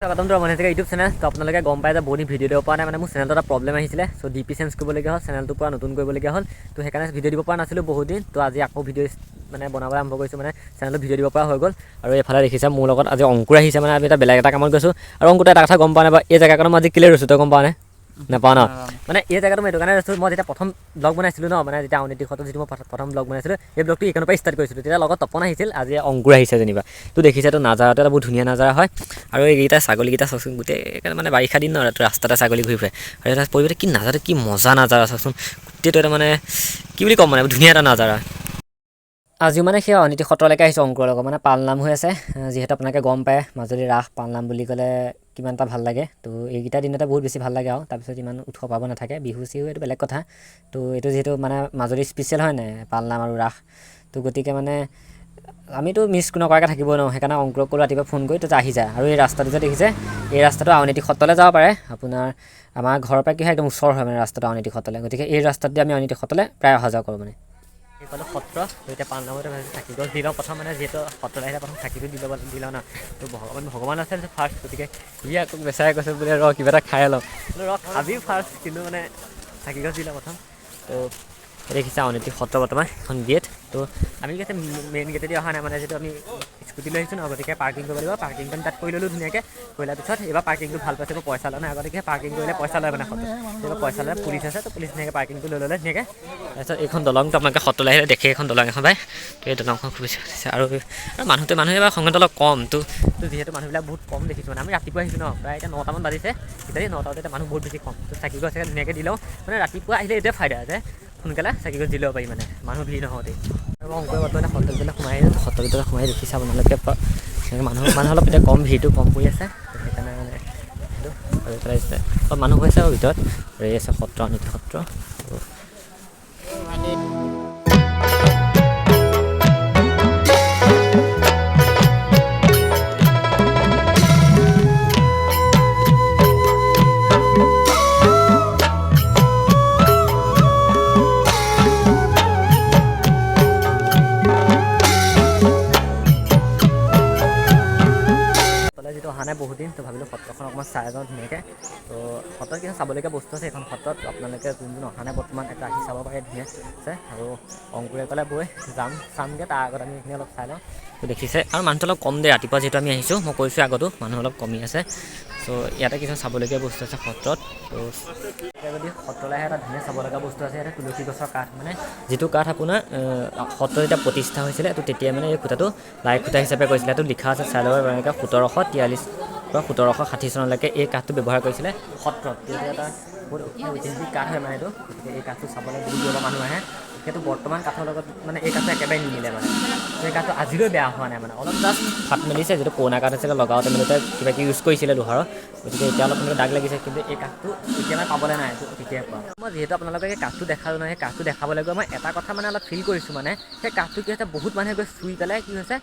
স্বাগতম তোমাৰ মনে ইউটিউব চেনেল। তো আপোনালোকে গম পাই যে বহুত ভিডিঅ' দিব পৰা নাই, মানে মোৰ চেনেলটো এটা প্ৰব্লেম আহিছিলে। চ' ডিপি চেঞ্জ কৰিবলগীয়া হ'ল, চেনেলটোৰ পৰা নতুন কৰিবলগীয়া হ'ল। তো সেইকাৰণে ভিডিঅ' দিব পৰা নাছিলোঁ বহুত দিন। তো আজি আকৌ ভিডিঅ' মানে বনাবলৈ আৰম্ভ কৰিছোঁ, মানে চেনেলটো ভিডিঅ' দিব পৰা হৈ গ'ল। আৰু এইফালে দেখিছে মোৰ লগত আজি অংকুৰ আহিছে, মানে আমি এটা বেলেগ এটা কামত গৈছোঁ। আৰু অংকুৰ এটা কথা গম পোৱা নাই বা এই জেগাকণত মই আজি কেলৈ ৰৈছোঁ তই গম পাৱ নে? নাপাওঁ ন। মানে এই জেগাটো মই এইটো কাৰণে ৰৈছোঁ, মই যেতিয়া প্ৰথম ব্লগ বনাইছিলোঁ ন, মানে যেতিয়া আউনীআটী সত্ৰত যিটো মই প্ৰথম ব্লগ বনাইছিলোঁ, এই ব্লগটো এইকণৰ পৰা ষ্টাৰ্ট কৰিছিলোঁ। তেতিয়া লগত তপন আহিছিল, আজি অংকুৰ আহিছে যেনিবা। তো দেখিছে তো নাজাৰাটো এটা বহুত ধুনীয়া নাজাৰা হয়। আৰু এইকেইটা ছাগলীকেইটা চাওকচোন, গোটেই মানে বাৰিষা দিন ন, ৰাস্তাতে ছাগলী ঘূৰি ফুৰে। আৰু এটা পৰিৱেশটো কি নাজাৰা, কি মজা নাজাৰা চাওকচোন। গোটেইটো এটা মানে কি বুলি ক'ম, মানে ধুনীয়া এটা নাজাৰা। আজিও মানে সেই আউনীআটী সত্ৰলৈকে আহিছোঁ অংকুৰৰ লগত, মানে পালনাম হৈ আছে। যিহেতু আপোনালোকে গম পায় মাজুলী ৰাস পালনাম বুলি ক'লে কিমান এটা ভাল লাগে। তো এইকেইটা দিনতে বহুত বেছি ভাল লাগে আৰু তাৰপিছত ইমান উৎসৱ পাব নাথাকে। বিহু চিহু এইটো বেলেগ কথা। তো এইটো যিহেতু মানে মাজুলী স্পেচিয়েল হয় নাই পালনাম আৰু ৰাস, তো গতিকে মানে আমিতো মিছ নকৰাকৈ থাকিব নোৱাৰোঁ। সেইকাৰণে অংকুৰক ক'লোঁ ৰাতিপুৱা ফোন কৰি, তো আহি যায়। আৰু এই ৰাস্তাটো যে দেখিছে, এই ৰাস্তাটো আউনীআটী সত্ৰলৈ যাব পাৰে। আপোনাৰ আমাৰ ঘৰৰ পৰা কি হয়, একদম ওচৰ হয় মানে ৰাস্তাটো আউনীআটী সত্ৰলৈ। গতিকে এই ৰাস্তাটোতে আমি আউনীআটী সত্ৰলৈ প্ৰায় অহা যোৱা কৰোঁ মানে। এইফালে সত্ৰ, তো এতিয়া পালনামতে ভাবিছোঁ চাকি গছ দি লওঁ প্ৰথম, মানে যিহেতু সত্ৰলৈ আহিলে প্ৰথম চাকিটো দি লওঁ না। তো ভগৱান আছে ফাৰ্ষ্ট, গতিকে ই আকৌ বেচাই কৈছে বোলে ৰ কিবা এটা খাই লওঁ, ৰ খাবি ফাৰ্ষ্ট, কিন্তু মানে চাকি গছ দি লওঁ প্ৰথম। তো দেখিছে আউনীআটী সত্ৰ বৰ্তমান এখন গেট। তো আমি কি মেইন গেটেদি অহা নাই, মানে যিহেতু আমি স্কুটি লৈ আহিছোঁ ন, গতিকে পাৰ্কিং কৰিব লাগিব। পাৰ্কিংখন তাত কৰি ল'লোঁ ধুনীয়াকৈ। কৰি লোৱাৰ পিছত এইবাৰ পাৰ্কিংটো ভাল পাইছে, পইচা লোৱা নাই। আগতে পাৰ্কিং কৰিলে পইচা লয় মানে সত্ৰত, এইবাৰ পইচা লয়। পুলিচ আছে, তো পুলিচ ধুনীয়াকৈ পাৰ্কিংটো লৈ ল'লে ধুনীয়াকৈ। তাৰপিছত এইখন দলংটো আপোনালোকে সত্ৰলৈ আহিলে দেখে, এখন দলং এখন পায়। তো এই দলংখন খুব বেছি উঠিছে। আৰু মানুহে এবাৰ সংখ্যাটো অলপ কম। তো যিহেতু মানুহবিলাক বহুত কম দেখিছোঁ, মানে আমি ৰাতিপুৱা আহিছোঁ ন, প্ৰায় এতিয়া 9টামান বাজিছে। এতিয়া 9টা বজাতে মানুহ বহুত বেছি কম। তো চাকি গছ ধুনীয়াকৈ দি লওঁ, মানে ৰাতিপুৱা আহিলে এইটোৱে ফাইদা যে সোনকালে চাকি গছ দি ল'ব পাৰি, মানে মানুহ ভিৰ নহওঁতেই। আৰু অংকুৰে বৰ্তমানে সত্ৰৰ ভিতৰলৈ সোমাই আহিছোঁ। সত্ৰৰ ভিতৰত সোমাই দেখিছে আপোনালোকে মানুহ অলপ এতিয়া কম, ভিৰটো কম পৰি আছে। সেইকাৰণে মানে সেইটো আৰু পেলাইছে অলপ মানুহ হৈছে আৰু ভিতৰত ৰৈ আছে সত্ৰ আউনীআটী সত্ৰ। যিটো অহা নাই বহুত দিন, তো ভাবিলোঁ সত্ৰখন অকণমান চাই যাওঁ ধুনীয়াকৈ। তো সত্ৰত কিছু চাবলগীয়া বস্তু আছে এইখন সত্ৰত। আপোনালোকে যোনজন অহা নাই বৰ্তমান এটা আহি চাব পাৰে, ধুনীয়া আছে। আৰু অংকুৰে ক'লে বৈ চামগৈ, তাৰ আগত আমি এইখিনি অলপ চাই লওঁ। তো দেখিছে আৰু মানুহটো অলপ কম দেই, ৰাতিপুৱা যিহেতু আমি আহিছোঁ, মই কৈছোঁ আগতো মানুহ অলপ কমি আছে। চ' ইয়াতে কিছুমান চাবলগীয়া বস্তু আছে সত্ৰত। তো যদি সত্ৰলৈ আহে এটা ধুনীয়া চাব লগা বস্তু আছে। ইয়াতে তুলসী গছৰ কাঠ, মানে যিটো কাঠ আপোনাৰ সত্ৰ যেতিয়া প্ৰতিষ্ঠা হৈছিলে, তো তেতিয়া মানে এই খুঁটাটো লাই খুঁটা হিচাপে কৰিছিলে। এইটো লিখা আছে চাই ল'ব এনেকৈ 1743 পৰা 1760 চনলৈকে এই কাঠটো ব্যৱহাৰ কৰিছিলে সত্ৰত। এইটো এটা বহুত ঐতিহাসিক কাঠ হয় মানে এইটো। গতিকে এই কাঠটো চাবলৈ বহুত দূৰৰ মানুহ আহে। সেইটো বৰ্তমান কাঠৰ লগত মানে এই কাঠটো একেবাৰে নিমিলে, মানে এই কাঠটো আজিলৈ বেয়া হোৱা নাই, মানে অলপ জাষ্ট ফাট মেলিছে। যিটো পুৰণা কাঠ আছিলে, লগাওঁতে মেলোতে কিবা কিবি ইউজ কৰিছিলে লোহাৰৰ, গতিকে এতিয়া অলপ দাগ লাগিছে। কিন্তু এই কাঠটো এতিয়া মানে পাবলৈ নাই, এইটো তেতিয়াই পোৱা। মই যিহেতু আপোনালোকে এই কাঠটো দেখালোঁ নহয়, সেই কাঠটো দেখাবলৈ গৈ মই এটা কথা মানে অলপ ফিল কৰিছোঁ, মানে সেই কাঠটো কি হৈছে, বহুত মানুহে গৈ চুই পেলাই কি হৈছে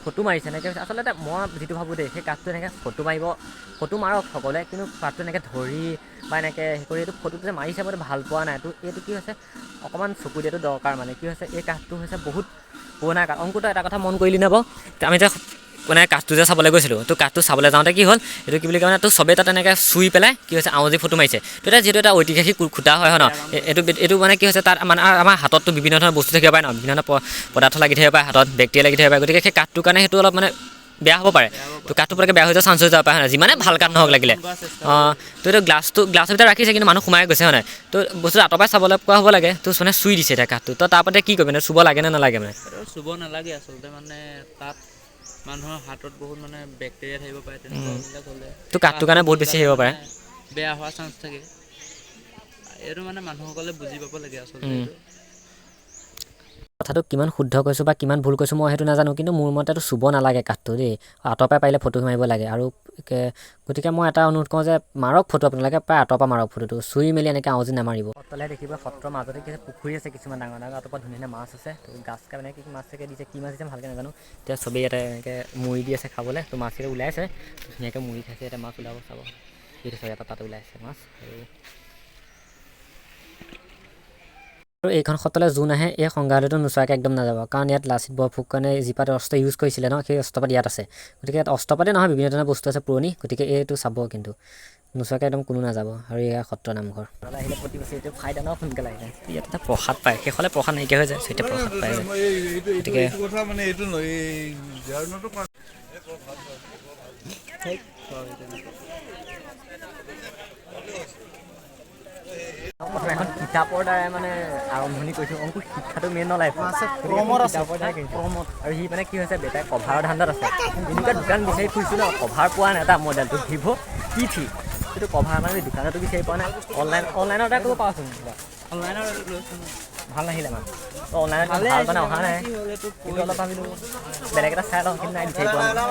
ফটো মাৰিছে এনেকৈ হৈছে। আচলতে মই যিটো ভাবোঁ দেই, সেই কাঠটো এনেকৈ ফটো মাৰক সকলোৱে, কিন্তু কাঠটো এনেকৈ ধৰি বা এনেকৈ হেৰি কৰি এইটো ফটোটো যে মাৰিছে মই ভাল পোৱা নাই। তো এইটো কি হৈছে, অকণমান চকু দিয়াটো দৰকাৰ। মানে কি হৈছে, এই কাঠটো হৈছে বহুত পুৰণা কাঠ। অংকুৰটো এটা কথা মন কৰিলি নে বাৰু, আমি যে মানে কাঠটো যে চাবলৈ গৈছিলোঁ, তো কাঠটো চাবলৈ যাওঁতে কি হ'ল, এইটো কি বুলি কয় মানে, তো চবেই তাত এনেকৈ চুই পেলাই কি হৈছে আঙুলি ফটো মাৰিছে। তো এতিয়া যিহেতু এটা ঐতিহাসিক খুঁটা হয় ন, এইটো মানে কি হৈছে, তাত মানে আমাৰ হাতততো বিভিন্ন ধৰণৰ বস্তু থাকিব পাৰে ন, বিভিন্ন পদাৰ্থ লাগি থাকিব পাৰে হাতত, বেক্টেৰিয়া লাগি থাকিব পাৰে। গতিকে সেই কাঠটোৰ কাৰণে সেইটো অলপ মানে বেয়া হ'ব পাৰে। তো কাঠটো পটককৈ বেয়া হৈ যোৱাৰ চান্স হৈ যাব পাৰে হয় নাই, যিমানে ভাল কাঠ নহওক লাগিলে। তো এইটো গ্লাছৰ ভিতৰত ৰাখিছে, কিন্তু মানুহ সোমাই গৈছে হয় নাই। তো বস্তুটো আঁতৰ পৰাই চাবলৈ পোৱা হ'ব লাগে। তো মানে চুই দিছে এতিয়া কাঠটো। তো তাৰ ওপৰতে কি কৰিবি, চুব লাগে নে নালাগে মানে? চুব নালাগে আচলতে, মানে তাত মানুহৰ হাতত বহুত মানে বেক্টেৰিয়া থাকিব পাৰে, তেনেকুৱাবিলাক হ'লে তো কাঠটোৰ কাঠটো কাৰণে বহুত বেছি সোনকালে হেৰি হ'ব মানে পাৰে। বেয়া হোৱাৰ চান্স থাকে। এইটো মানে মানুহসকলে বুজি পাব লাগে আচলতে এইটো। কথাটো কিমান শুদ্ধ কৈছোঁ বা কিমান ভুল কৈছোঁ মই সেইটো নাজানো, কিন্তু মোৰ মতেতো চুব নালাগে কাঠটো দেই। আঁতৰ পৰাই পাৰিলে ফটো মাৰিব লাগে। আৰু গতিকে মই এটা অনুৰোধ কৰোঁ যে মাৰক ফটো, আপোনালোকে প্ৰায় আঁতৰ পৰা মাৰক ফটোটো, চুই মেলি এনেকৈ আউজি নামাৰিব। সত্ৰলৈ দেখিব, সত্ৰৰ মাজতে কি পুখুৰী আছে কিছুমান ডাঙৰ ডাঙৰ, আঁতৰ পৰা ধুনীয়া মাছ আছে। তো গাছ মানে কি মাছ চাগে দিছে, কি মাছ দিছে ভালকৈ নাজানো। এতিয়া চবেই ইয়াতে এনেকৈ মুড়ি দি আছে খাবলৈ। তো মাছকেইটা ওলাইছে, ধুনীয়াকৈ মুড়ি খাইছে। এতিয়া মাছ ওলাব চাব, সেইটো চাব, তাত ওলাইছে মাছ। আৰু আৰু এইখন সত্ৰলৈ যোন আহে এই সংগ্ৰহালয়টো নোচোৱাকৈ একদম নাযাব, কাৰণ ইয়াত লাচিত বৰফুকনে যিপাত অস্ত্ৰ ইউজ কৰিছিলে ন, সেই অস্ত্ৰপাত ইয়াত আছে। গতিকে ইয়াত অস্ত্ৰপাতে নহয়, বিভিন্ন ধৰণৰ বস্তু আছে পুৰণি, গতিকে এইটো চাব কিন্তু নোচোৱাকৈ একদম কোনো নাযাব। আৰু এয়া সত্ৰ নামঘৰ আহিলে প্ৰতি বছৰ এইটো ফাইদা ন, সোনকালে আহিলে ইয়াত এটা প্ৰসাদ পায়, শেষলৈ প্ৰসাদ নাইকিয়া হৈ যায়, এতিয়া প্ৰসাদ পায় যায়। গতিকে প্ৰথমে এখন কিতাপৰ দ্বাৰাই মানে আৰম্ভণি কৰিছোঁ। অংকুৰ শিক্ষাটো মেইন নলাইফ কিতাপৰ দ্বাৰাই কিনিছোঁ। আৰু সি মানে কি হৈছে, বেটাই কভাৰৰ ধান্দাত আছে। এনেকুৱা দোকান বিচাৰি ফুৰিছোঁ ন, কভাৰ পোৱা নাই। এটা মডেলটো ভিভ' T3, সেইটো কভাৰ মানে দোকানতো বিচাৰি পোৱা নাই। অনলাইনত অৰ্ডাৰ কৰিব পাৰচোন, অনলাইনৰ ভাল নাহিলে মানে অনলাইনত ভাল মানে অহা নাই, কিন্তু অলপ ভাবিলোঁ বেলেগ এটা চাই লওঁ, কিন্তু নাই, বিচাৰি পোৱা নাই।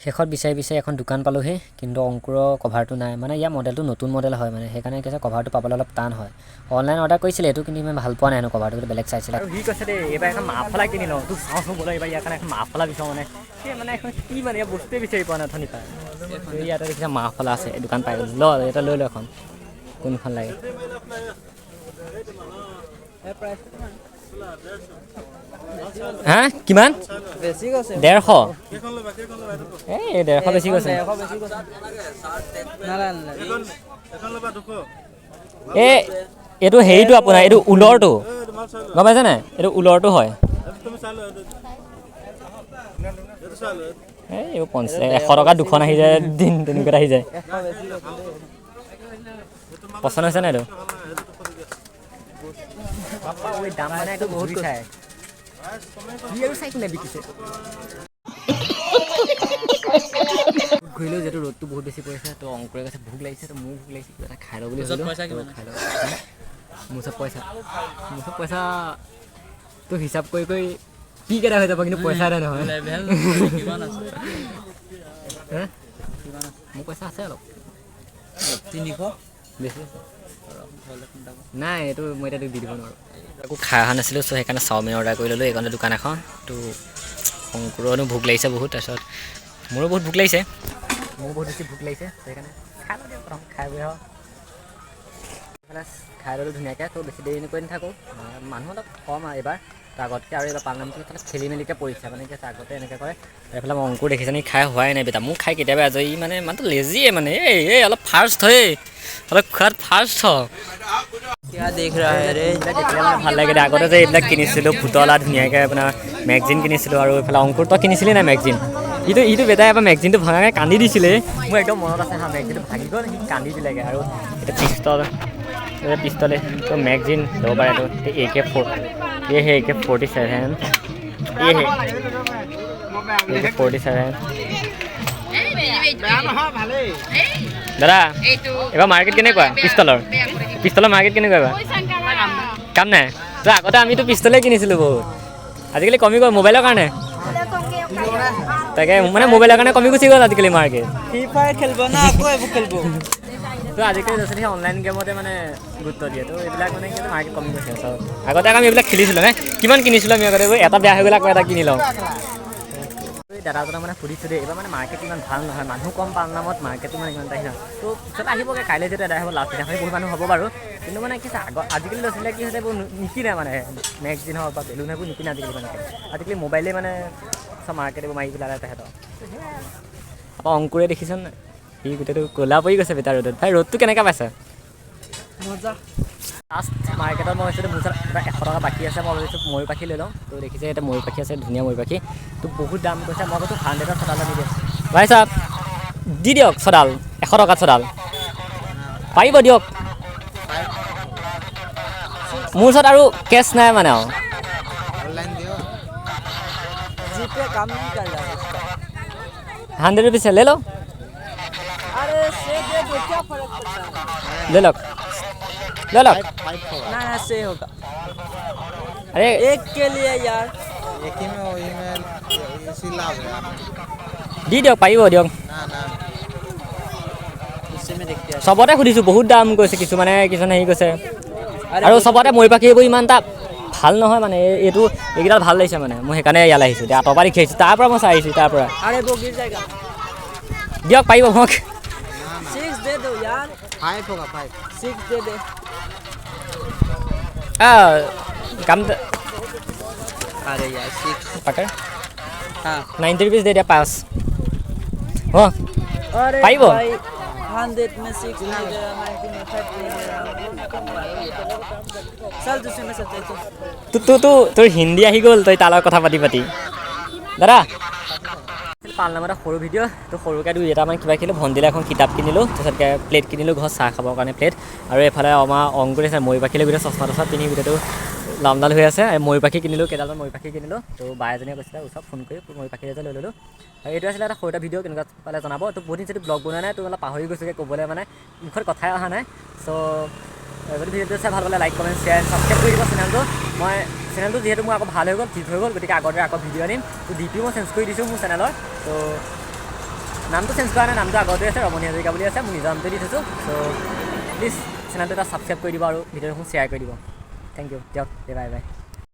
শেষত বিচাৰি এখন দোকান পালোঁহি, কিন্তু অংকুৰৰ কভাৰটো নাই। মানে ইয়াৰ মডেলটো নতুন মডেল হয়, মানে সেইকাৰণে কৈছে কভাৰটো পাবলৈ অলপ টান হয়। অনলাইন অৰ্ডাৰ কৰিছিলে এইটো, কিন্তু ইমান ভাল পোৱা নাই হেনো কভাৰটো, বেলেগ চাইছিলে। আৰু সি কৈছে দেই এইবাৰ এখন মাফলা কিনি লওঁ, তোক চাওঁচোন বোলে এইবাৰ ইয়াৰ কাৰণে এখন মাফলা বিচাৰোঁ। মানে সেই মানে এখন কি মানে ইয়াৰ বস্তুৱে বিচাৰি পোৱা নাই অথনি পায়। ইয়াতে দেখিছে মাফলা আছে, দোকান পাই গ'লো, এটা লৈ এখন, কোনখন লাগে। হা কিমান? 150। এই 150 বেছি কৈছে। এইটো হেৰিটো আপোনাৰ, এইটো ঊলৰটো, গম পাইছে নাই? এইটো ঊলৰটো হয়। এই 100 টকা দুখন আহি যায়, দিন তেনেকুৱাত আহি যায়। পচন্দ হৈছে নাই এইটো? দাম মানে এইটো বহুত চাই ঘূৰিলেও যিহেতু ৰ'দটো বহুত বেছি পৰিছে, তো অংকুৰে কৈছে ভোক লাগিছে, তো মোৰ ভোক লাগিছে, কিবা এটা খাই লওঁ বুলি ভাবিলোঁ। খাই লওঁ। মোৰ ওচৰত পইচা তো হিচাপ কৰি কি কেইটা হৈ যাব, কিন্তু পইচা এটা নহয়। মোৰ পইচা আছে অলপ, 300 বেছি আছে। নাই, এইটো মই এতিয়া তোক দি দিব নোৱাৰোঁ। একো খাই অহা নাছিলোঁ, চ' সেইকাৰণে চাওমিন অৰ্ডাৰ কৰি ল'লোঁ। এইখনতে দোকান এখন, তো অংকুৰৰো ভোক লাগিছে বহুত, তাৰপিছত মোৰো বহুত ভোক লাগিছে, মোৰো বহুত বেছি ভোক লাগিছে, সেইকাৰণে খাই লওঁ দিয়ক। প্ৰথম খাই বৈ এইফালে খাই ল'লোঁ ধুনীয়াকৈ। তো বেছি দেৰি নকৰি নাথাকোঁ, মানুহ অলপ কম আৰু এইবাৰ তো আগতকৈ। আৰু এইবাৰ পালনামটো এইফালে খেলি মেলিকৈ পৰিছে, মানে কি আছে আগতে এনেকৈ কৰে। এইফালে মই অংকুৰ দেখিছে নি, খাই হোৱাই নাই বেটা, মোক খাই কেতিয়াবা আজৰি, মানে মানুহটো লেজিয়ে মানে। এই অলপ ফাৰ্ষ্ট হয়, অলপ খোৱাত ফাৰ্ষ্ট হয়। দেখিলে মানে ভাল লাগে। আগতে যে এইবিলাক কিনিছিলোঁ, পুতলা ধুনীয়াকৈ আপোনাৰ মেগজিন কিনিছিলোঁ। আৰু এইফালে অংকুৰ তই কিনিছিলি নাই মেগজিন? ইটো বেটাই এবাৰ মেগজিনটো ভঙাকৈ কান্দি দিছিলে, মোৰ একদম মনত আছে। মেগজিনটো ভাঙি গ'ল, সি কান্দি দিলেগৈ। আৰু এতিয়া পিষ্টল তো মেগজিন ল'ব পাৰে। এইটো AK-47, AK-47 দাদা। এইবাৰ মাৰ্কেট কেনেকুৱা পিষ্টলৰ মাৰ্কেট কেনেকুৱা এইবাৰ? কাম নাই। তো আগতে আমিতো পিষ্টলেই কিনিছিলোঁ বহুত, আজিকালি কমি গ'ল মোবাইলৰ কাৰণে। তাকে মানে মোবাইলৰ কাৰণে কমি গুচি গ'ল আজিকালি মাৰ্কেট। তো আজিকালি ল'ৰা ছোৱালীয়ে অনলাইন গেমতে মানে গুৰুত্ব দিয়ে, তো এইবিলাক মানে কিন্তু মাৰ্কেট কমি গৈছে। আগতে আমি এইবিলাক খেলিছিলোঁ নে, কিমান কিনিছিলোঁ আমি আগতে। এটা বেয়া হৈ গ'লে আকৌ এটা কিনি লওঁ। দাদাজনক মানে সুধিছোঁ দেই, এইবাৰ মানে মাৰ্কেট ইমান ভাল নহয়, মানুহ কম পালনামত, মাৰ্কেটটো মানে ইমান এটা নহয়। তো পিছত আহিবগৈ, কাইলৈ যিহেতু এদাই হ'ব, লাষ্ট দিনাখন বহুত মানুহ হ'ব বাৰু। কিন্তু মানে কি আছে, আজিকালি ল'ৰা ছোৱালীয়ে কি হৈছে, এইবোৰ নিকিনে মানে মেগজিন হওক বা বেলুন সেইবোৰ নিকিনে আজিকালি। মানে আজিকালি মোবাইলেই মানে চব মাৰ্কেট এইবোৰ মাৰি পেলালে তেহেঁতৰ। আকৌ অংকুৰে দেখিছে নাই, সি গোটেইটো ক'লা পৰি গৈছে বেটা ৰ'দত। ভাই ৰ'দটো কেনেকৈ পাইছে? মজা। লাষ্ট মাৰ্কেটত মই ভাবিছিলোঁ মোৰ ওচৰত 100 টকা বাকী আছে, মই ভাবিছোঁ ময়ূৰ পাখি লৈ লওঁ। তো দেখিছে এতিয়া ময়ূৰ পাখি আছে, ধুনীয়া ময়ূৰ পাখি। তো বহুত দাম কৈছে, মই কৈছোঁ 100ত চদালত দি দিয়ে। ভাই চাওক দি দিয়ক চদাল, 100 টকাত চদাল পাৰিব দিয়ক। মোৰ ওচৰত আৰু কেছ নাই মানে আৰু। 100 रुपीज़ से ले लो। अरे से दे दो, क्या फर्क पड़ता है? ले लो ले लो। ना से होगा अरे एक के लिए यार। एक ही में वही में इसी लाभ है। দি দিয়ক, পাৰিব দিয়ক। उससे में देखते हैं। চবতে সুধিছোঁ, বহুত দাম কৈছে, কিছুমানে হেৰি কৈছে। আৰু চবতে ময়ূৰ পাখি এইবোৰ ইমান এটা ভাল নহয় মানে। এইকেইডাল ভাল লাগিছে মানে, মই সেইকাৰণে ইয়ালৈ আহিছোঁ। এতিয়া আঁতৰ পৰা দেখি আহিছোঁ, তাৰ পৰা মই চাই আহিছোঁ, তাৰ পৰা। अरे वो गिर जाएगा। দিয়ক, পাৰিব মোক। 6 दे दो यार। 5 होगा 5। 6 दे दे। कम अरे यार 6 पकड़ हाँ 90 रुपीज़ दे दिया पास हो अरे पाइबो? भाई 100 में 6 नहीं दे रहा 90 में 30 नहीं दे रहा चल दूसरे में चलते हैं তোৰ হিন্দী আহি গ'ল তই তাৰ লগত কথা পাতি পাতি দাদা পাল নামৰ এটা সৰু ভিডিঅ' তো সৰুকৈ 2-3টামান কিবা কিনিলোঁ ভণ্টিলৈ এখন কিতাপ কিনিলোঁ তাৰপিছত প্লেট কিনিলোঁ ঘৰত চাহ খাবৰ কাৰণে প্লেট আৰু এইফালে আমাৰ অংকুৰ আছে ময়ূৰ পাখিলৈ গোটেই চশমা টচমা পিন্ধি গোটেইটো লামডাল হৈ আছে ময়ূৰ পাখি কিনিলোঁ কেইডালমান ময়ূৰ পাখি কিনিলোঁ তো বা এজনীয়ে কৈছিলে ওচৰত ফোন কৰি ময়ূৰ পাখি এযোৰ লৈ ল'লোঁ আৰু এইটো আছিলে এটা সৰু এটা ভিডিঅ' কেনেকুৱা পালে জনাব তো বহুত দিন যদি ব্লগ বনোৱা নাই তো অলপ পাহৰি গৈছোঁগৈ ক'বলৈ মানে মুখত কথাই অহা নাই চ' যদি ভিডিঅ'টো চাই ভাল পালে লাইক কমেণ্ট শ্বেয়াৰ ছাবস্ক্ৰাইব কৰি দিব চেনেলটো মই চেনেলটো যিহেতু মোৰ আকৌ ভাল হৈ গ'ল ঠিক হৈ গ'ল গতিকে আগতে আকৌ ভিডিঅ' আনিম তো ডিপিও মই চেঞ্জ কৰি দিছোঁ মোৰ চেনেলৰ তো নামটো চেঞ্জ কৰা নাই নামটো আগতে আছে ৰমণী হাজৰিকা বুলি আছে মোৰ নিজৰ নামটো দি থৈছোঁ চ' প্লিজ চেনেলটো এটা ছাবস্ক্ৰাইব কৰি দিব আৰু ভিডিঅ'টো শ্বেয়াৰ কৰি দিব থেংক ইউ দিয়ক বাই বাই